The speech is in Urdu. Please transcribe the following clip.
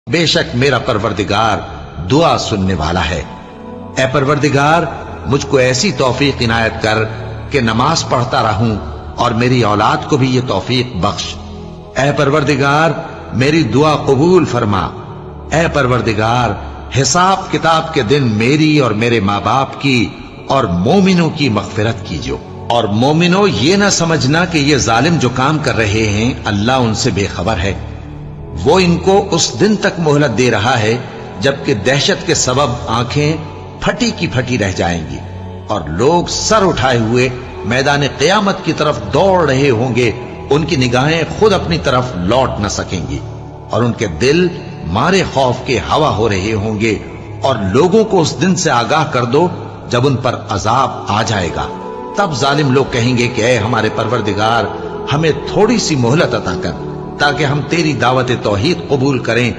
بے شک میرا پروردگار دعا سننے والا ہے۔ اے پروردگار مجھ کو ایسی توفیق عنایت کر کہ نماز پڑھتا رہوں اور میری اولاد کو بھی یہ توفیق بخش۔ اے پروردگار میری دعا قبول فرما۔ اے پروردگار حساب کتاب کے دن میری اور میرے ماں باپ کی اور مومنوں کی مغفرت کیجو۔ اور مومنوں یہ نہ سمجھنا کہ یہ ظالم جو کام کر رہے ہیں اللہ ان سے بے خبر ہے، وہ ان کو اس دن تک مہلت دے رہا ہے جبکہ دہشت کے سبب آنکھیں پھٹی کی پھٹی رہ جائیں گی اور لوگ سر اٹھائے ہوئے میدان قیامت کی طرف دوڑ رہے ہوں گے، ان کی نگاہیں خود اپنی طرف لوٹ نہ سکیں گی اور ان کے دل مارے خوف کے ہوا ہو رہے ہوں گے۔ اور لوگوں کو اس دن سے آگاہ کر دو جب ان پر عذاب آ جائے گا، تب ظالم لوگ کہیں گے کہ اے ہمارے پروردگار ہمیں تھوڑی سی مہلت عطا کر تاکہ ہم تیری دعوت توحید قبول کریں